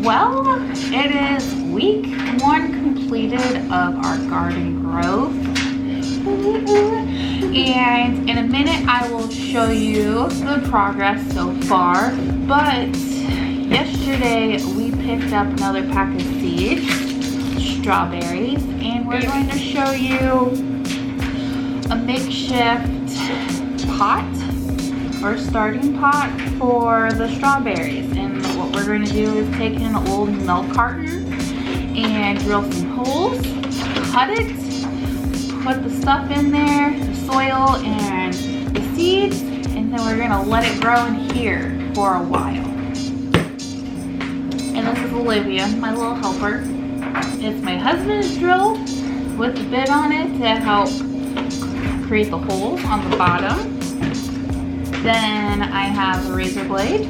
Well, it is week 1 completed of our garden growth. And in a minute I will show you the progress so far. But yesterday we picked up another pack of seeds, strawberries, and we're going to show you a makeshift pot or starting pot for the strawberries. And what we're going to do is take an old milk carton and drill some holes, cut it, put the stuff in there, the soil and the seeds, and then we're going to let it grow in here for a while. And this is Olivia, my little helper. It's my husband's drill with the bit on it to help create the holes on the bottom. Then I have a razor blade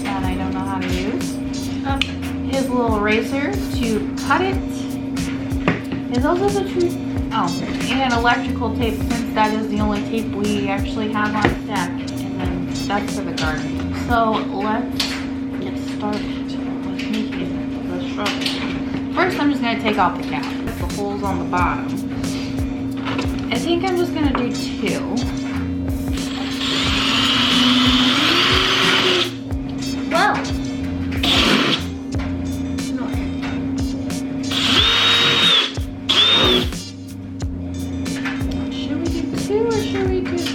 that I don't know how to use. His little razor to cut it. There's also the and electrical tape, since that is the only tape we actually have on deck. And then that's for the garden. So let's get started with making the strawberry. First, I'm just going to take off the cap, the holes on the bottom. I think I'm just going to do 2. Well, should we do 2 or should we do 3?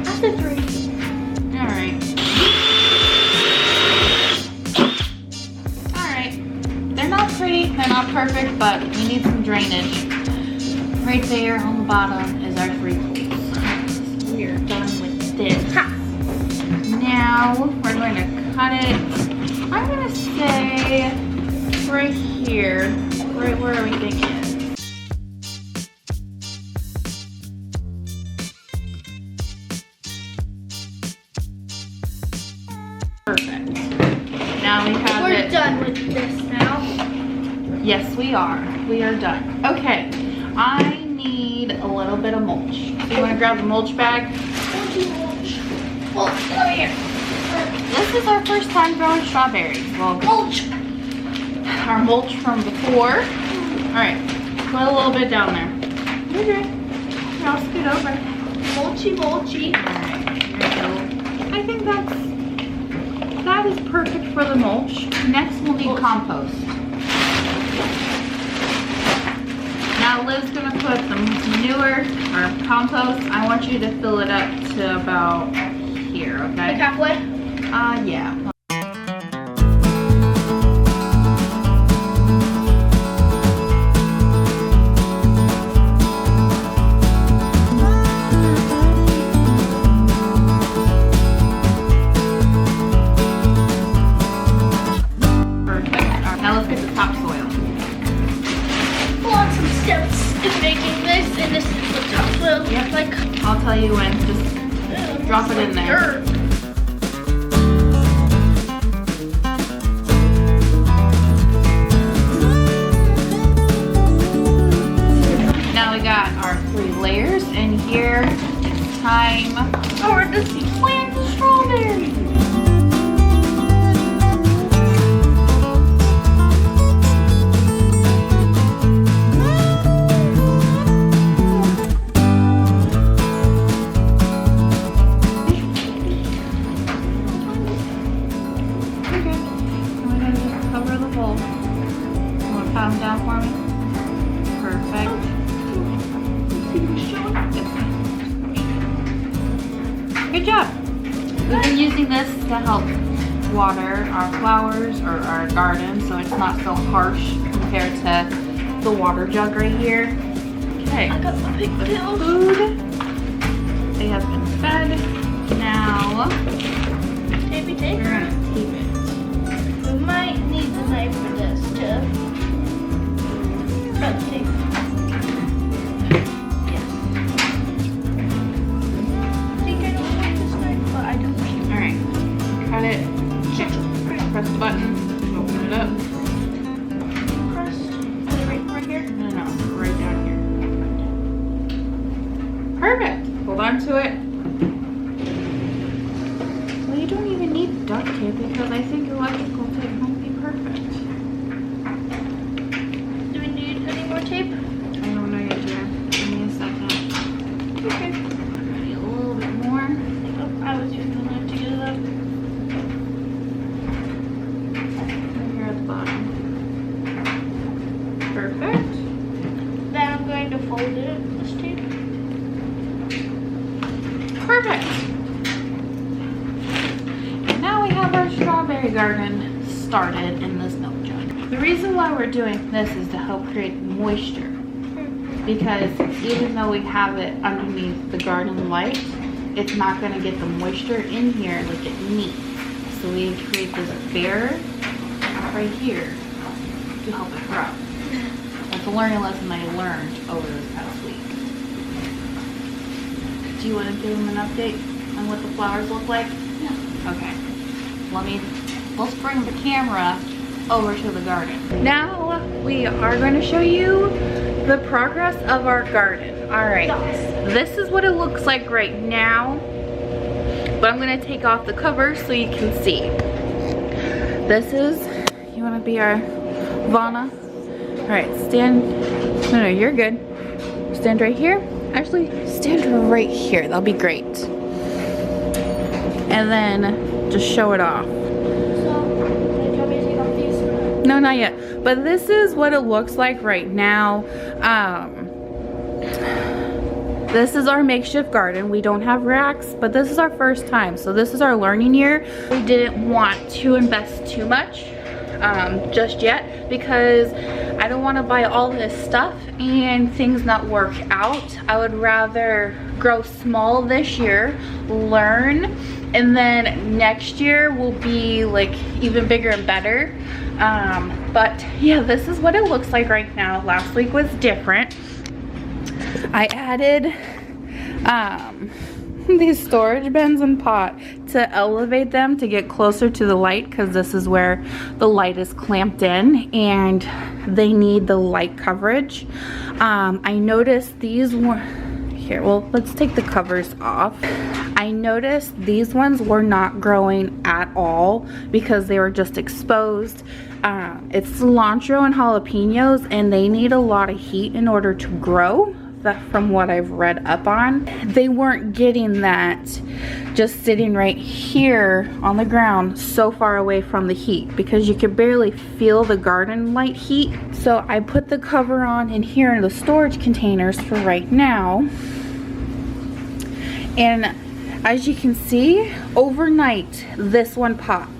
After 3. All right. They're not pretty, they're not perfect, but we need some drainage. Right there on the bottom is our 3 holes. We are done with this. Ha! Now we're going to cut it. I'm going to say right here, right where everything is. Perfect. Now we have it. We're done with this now. Yes, we are. We are done. Okay. I need a little bit of mulch. You want to grab the mulch bag? Mulch, over here. This is our first time growing strawberries. Well, Mulch. our mulch from before. All right, put a little bit down there. Okay. Here, I'll scoot over. Mulchy, mulchy. All right, here we go. I think that is perfect for the mulch. Next, we'll need compost. Now Liv's gonna put some manure or compost. I want you to fill it up to about here, okay? Like halfway? Yeah. Perfect. All right, now let's get the topsoil. Lots of steps in making this, and this is the topsoil. Yep. Like, I'll tell you when. Just drop it in there. dirt. Now we got our 3 layers, and here it's time for the plant the strawberries. Pat them down for me. Perfect. Good job. We've been using this to help water our flowers or our garden so it's not so harsh compared to the water jug right here. Okay. I got my pigtails. Food. They have been fed. Now Tapey tape. we're gonna tape it. We might need the knife for this too. Cut tape. Yes. I think I don't want this knife, but I don't. Alright. Cut it. Press the button. Open it up. Press. Right here. No, right down here. Perfect. Hold on to it. Well, you don't even need duct tape because I think electrical tape won't be perfect. this tape. Perfect. And now we have our strawberry garden started in this milk jug. The reason why we're doing this is to help create moisture. Because even though we have it underneath the garden light, it's not going to get the moisture in here like it needs. So we create this barrier right here to help it grow. That's a learning lesson I learned over this past week. Do you want to give them an update on what the flowers look like? Yeah. Okay. Let's bring the camera over to the garden. Now we are going to show you the progress of our garden. All right. This is what it looks like right now. But I'm going to take off the cover so you can see. This is, you want to be our Vana? All right, stand, no, you're good. Stand right here. Actually, stand right here. That'll be great. And then just show it off. So, do you want me to take off these? No, not yet. But this is what it looks like right now. This is our makeshift garden. We don't have racks, but this is our first time. So this is our learning year. We didn't want to invest too much just yet because I don't want to buy all this stuff and things not work out. I would rather grow small this year, learn, and then next year will be like even bigger and better. But yeah, this is what it looks like right now. Last week was different. I added these storage bins and pot to elevate them to get closer to the light because this is where the light is clamped in and they need the light coverage. I noticed these were here. Well, let's take the covers off. I noticed these ones were not growing at all because they were just exposed. It's cilantro and jalapenos and they need a lot of heat in order to grow. That from what I've read up on, they weren't getting that just sitting right here on the ground so far away from the heat because you could barely feel the garden light heat. So I put the cover on in here in the storage containers for right now. And as you can see, overnight this one popped.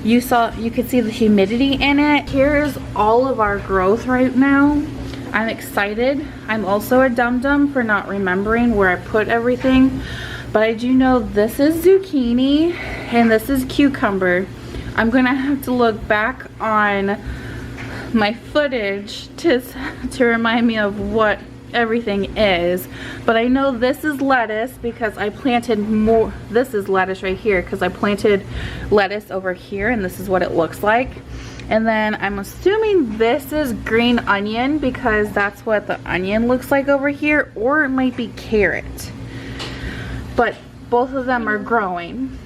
You could see the humidity in it. Here's all of our growth right now. I'm excited. I'm also a dum-dum for not remembering where I put everything. But I do know this is zucchini and this is cucumber. I'm gonna have to look back on my footage to remind me of what everything is. But I know this is lettuce because I planted more. This is lettuce right here because I planted lettuce over here and this is what it looks like. And then I'm assuming this is green onion because that's what the onion looks like over here, or it might be carrot. But both of them are growing.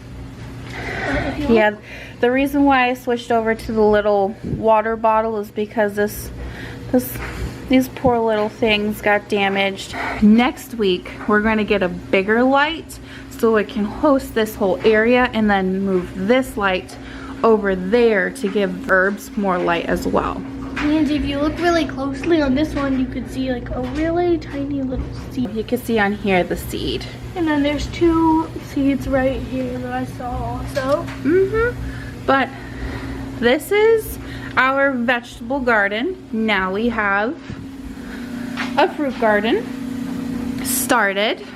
Yeah, the reason why I switched over to the little water bottle is because these poor little things got damaged. Next week, we're going to get a bigger light so it can host this whole area and then move this light over there to give herbs more light as well. And if you look really closely on this one, you could see like a really tiny little seed. You can see on here the seed. And then there's 2 seeds right here that I saw also. But this is our vegetable garden. Now we have a fruit garden started.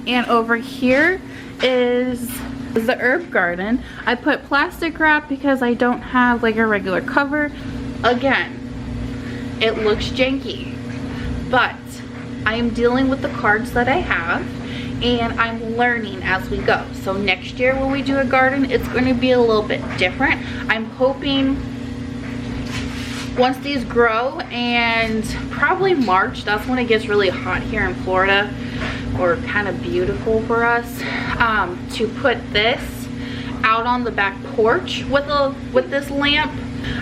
And over here is the herb garden. I put plastic wrap because I don't have like a regular cover. Again, it looks janky, but I am dealing with the cards that I have and I'm learning as we go. So next year when we do a garden, it's going to be a little bit different. I'm hoping once these grow, and probably March, that's when it gets really hot here in Florida, or kind of beautiful for us, to put this out on the back porch with this lamp.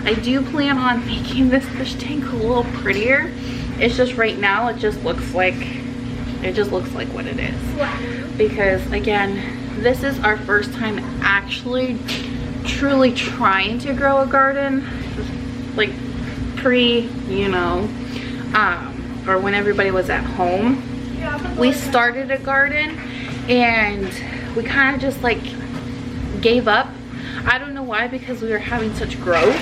I do plan on making this fish tank a little prettier. It's just right now it just looks like what it is. Because again, this is our first time actually truly trying to grow a garden, like or when everybody was at home, we started a garden and we kind of just like gave up. I don't know why, because we were having such growth,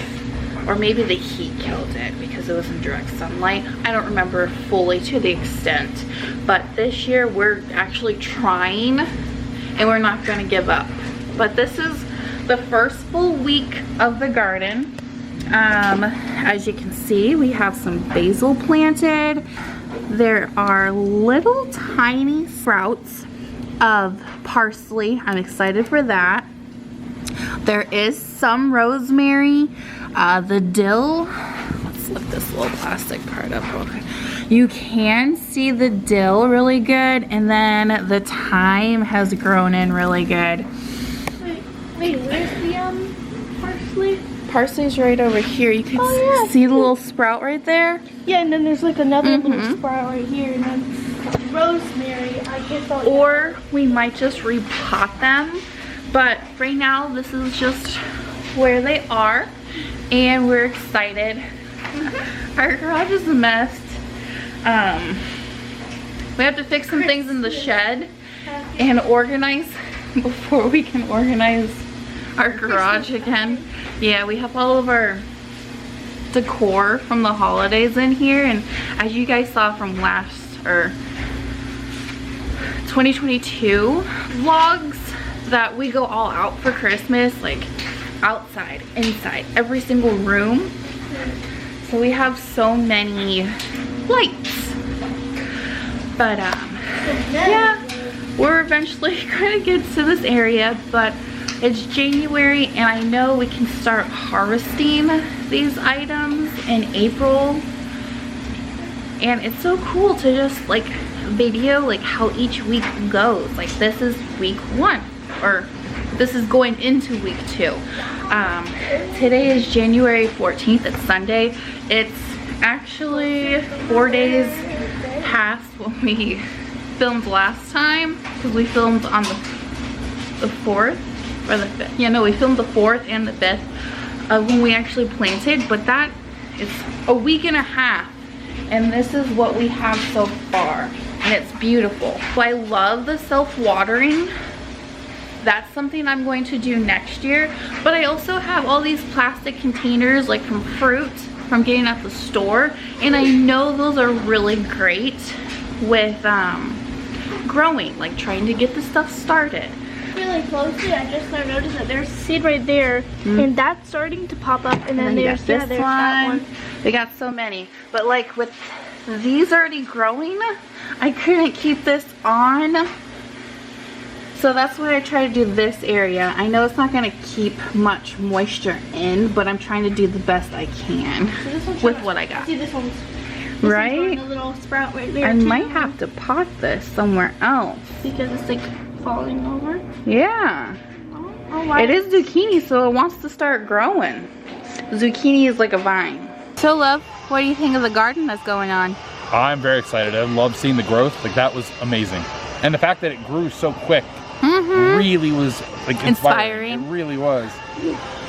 or maybe the heat killed it because it was in direct sunlight. I don't remember fully to the extent, but this year we're actually trying and we're not going to give up. But this is the first full week of the garden. As you can see, we have some basil planted. There are little tiny sprouts of parsley. I'm excited for that. There is some rosemary. The dill, let's lift this little plastic part up. Okay. You can see the dill really good, and then the thyme has grown in really good. Wait, where's the parsley? Parsley's right over here. You can see the little sprout right there. Yeah, and then there's like another little sprout right here, and then rosemary. I guess I'll or we might just repot them, but right now this is just where they are, and we're excited. Our garage is a mess. We have to fix some things in the shed and organize before we can organize our garage again. Yeah, we have all of our decor from the holidays in here, and as you guys saw from last, or 2022 vlogs, that we go all out for Christmas, like outside, inside, every single room. So we have so many lights. But yeah, we're eventually gonna get to this area, but it's January and I know we can start harvesting these items in April. And it's so cool to just like video like how each week goes. Like this is week 1, or this is going into week 2. Today is January 14th, it's Sunday. It's actually 4 days past when we filmed last time, because we filmed on the 4th or the 5th. Yeah, no, we filmed the 4th and the 5th of when we actually planted, but that is a week and a half, and this is what we have so far, and it's beautiful. So I love the self-watering. That's something I'm going to do next year, but I also have all these plastic containers like from fruit from getting at the store, and I know those are really great with growing, like trying to get the stuff started. Really closely, I just noticed that there's a seed right there, and that's starting to pop up, and then there's that one. We got so many, but like with these already growing, I couldn't keep this on. So that's why I try to do this area. I know it's not gonna keep much moisture in, but I'm trying to do the best I can with what I got. See this one's right? a little sprout right there. I might have to pot this somewhere else. Because it's like falling over. Yeah. Oh, it is zucchini, so it wants to start growing. Zucchini is like a vine. So love, what do you think of the garden that's going on? I'm very excited. I love seeing the growth. Like that was amazing. And the fact that it grew so quick really was like inspiring. It really was.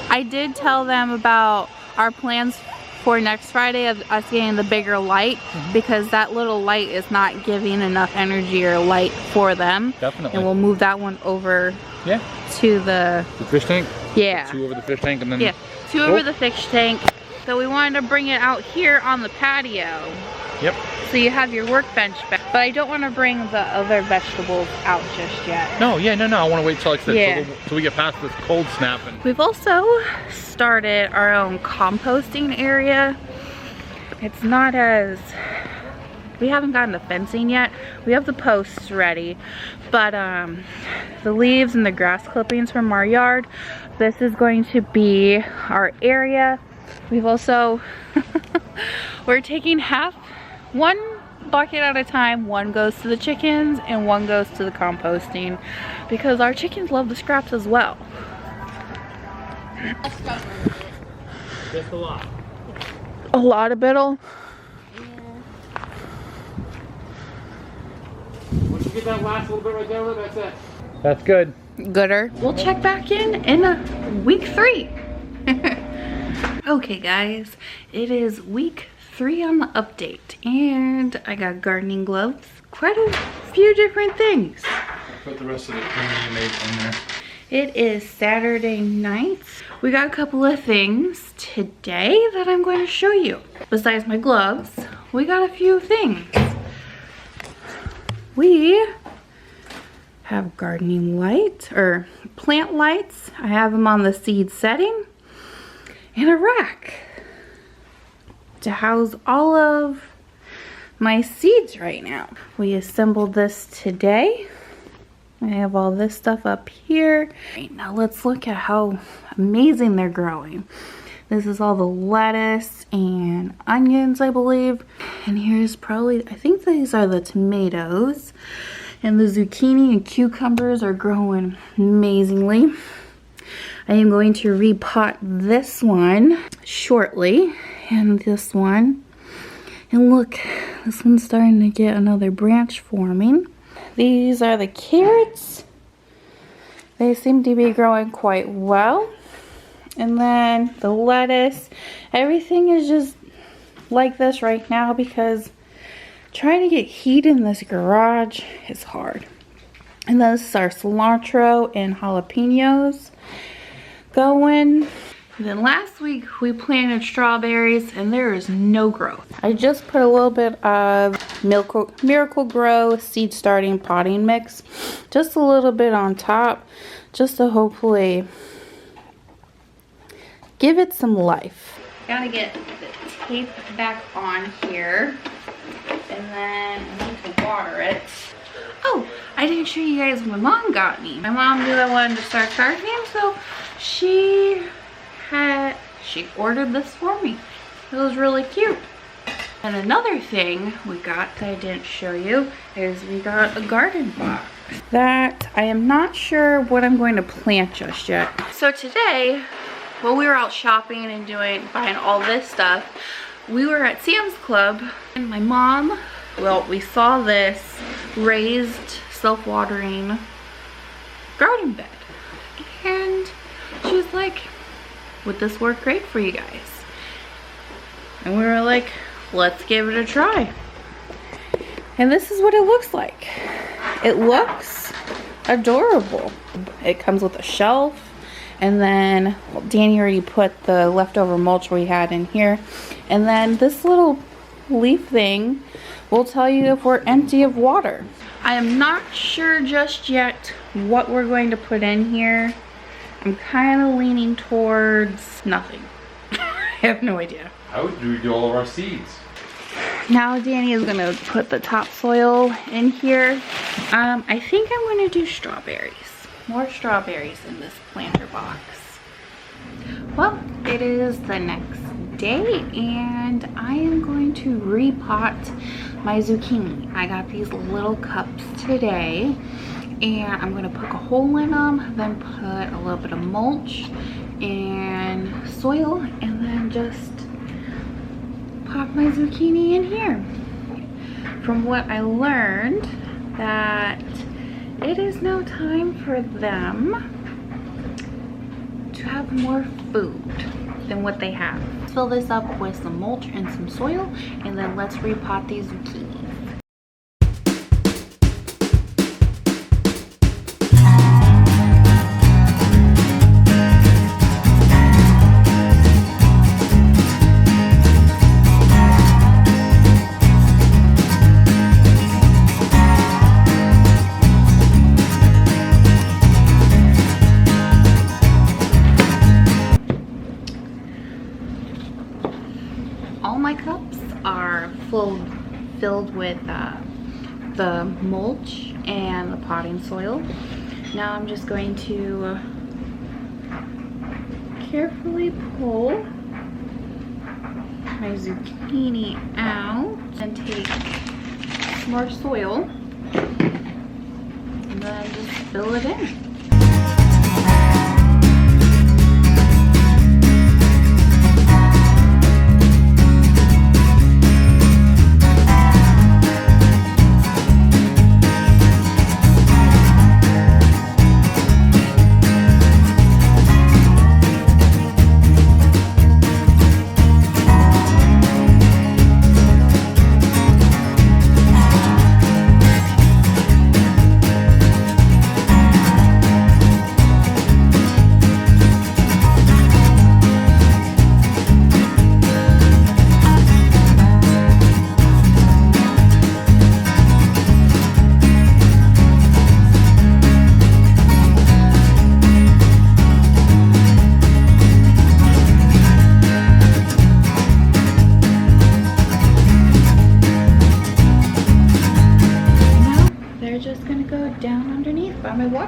I did tell them about our plans for next Friday of us getting the bigger light, because that little light is not giving enough energy or light for them. Definitely. And we'll move that one over to the fish tank? Yeah. 2 over the fish tank, and then 2 over the fish tank. So we wanted to bring it out here on the patio. Yep. So you have your workbench back. But I don't want to bring the other vegetables out just yet. No, I want to wait till, like I said, till we get past this cold snap. And we've also started our own composting area. It's not as, we haven't gotten the fencing yet. We have the posts ready, but the leaves and the grass clippings from our yard, this is going to be our area. We've also, we're taking one bucket at a time. One goes to the chickens and one goes to the composting, because our chickens love the scraps as well. just a lot. A lot of biddle? Yeah. Once you get that last little bit right there, that's it. That's good. Gooder. We'll check back in week 3. Okay guys, it is week 3 on the update, and I got gardening gloves, quite a few different things. Put the rest of the cream you made in there. It is Saturday night. We got a couple of things today that I'm going to show you. Besides my gloves, we got a few things. We have gardening lights, or plant lights. I have them on the seed setting, and a rack to house all of my seeds right now. We assembled this today. I have all this stuff up here. Right, now let's look at how amazing they're growing. This is all the lettuce and onions, I believe. And here's probably, I think these are the tomatoes. And the zucchini and cucumbers are growing amazingly. I am going to repot this one shortly, and this one. And look, this one's starting to get another branch forming. These are the carrots. They seem to be growing quite well. And then the lettuce. Everything is just like this right now because trying to get heat in this garage is hard. And this is our cilantro and jalapenos going. And then last week we planted strawberries and there is no growth. I just put a little bit of Miracle Grow seed starting potting mix, just a little bit on top, just to hopefully give it some life. Gotta get the tape back on here, and then I need to water it. Oh, I didn't show you guys what my mom got me. My mom knew I wanted to start gardening, so she ordered this for me. It was really cute. And another thing we got that I didn't show you is we got a garden box that I am not sure what I'm going to plant just yet. So today, while we were out shopping and buying all this stuff, we were at Sam's Club, and my mom, well, we saw this raised self-watering garden bed, and she was like, would this work great for you guys? And we were like, let's give it a try. And this is what it looks like. It looks adorable. It comes with a shelf, and then Danny already put the leftover mulch we had in here, and then this little leaf thing will tell you if we're empty of water. I am not sure just yet what we're going to put in here. I'm kind of leaning towards nothing. I have no idea. How would we do all of our seeds? Now Danny is gonna put the topsoil in here. I think I'm gonna do strawberries. More strawberries in this planter box. Well, it is the next day and I am going to repot my zucchini. I got these little cups today, and I'm gonna poke a hole in them, then put a little bit of mulch and soil, and then just pop my zucchini in here. From what I learned, that it is now time for them to have more food than what they have. Let's fill this up with some mulch and some soil, and then let's repot these zucchini. Filled with the mulch and the potting soil. Now I'm just going to carefully pull my zucchini out and take some more soil and then just fill it in.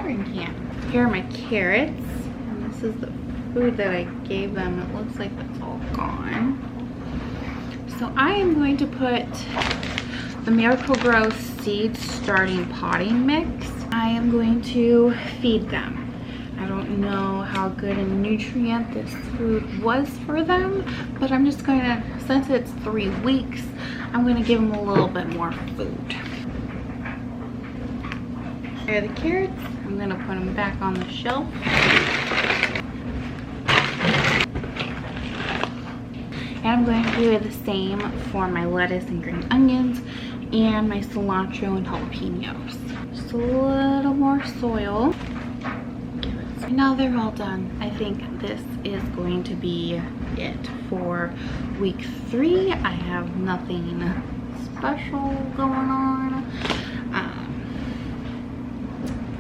watering can. Here are my carrots. And this is the food that I gave them. It looks like that's all gone. So I am going to put the Miracle-Gro seed starting potting mix. I am going to feed them. I don't know how good a nutrient this food was for them, but I'm just going to, since it's 3 weeks, I'm going to give them a little bit more food. Here are the carrots. I'm going to put them back on the shelf. And I'm going to do the same for my lettuce and green onions and my cilantro and jalapenos. Just a little more soil. Now they're all done. I think this is going to be it for week 3. I have nothing special going on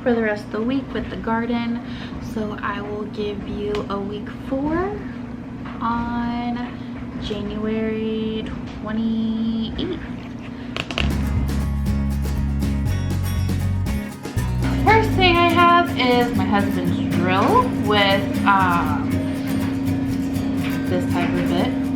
for the rest of the week with the garden. So I will give you a week 4 on January 28th. First thing I have is my husband's drill with this type of bit.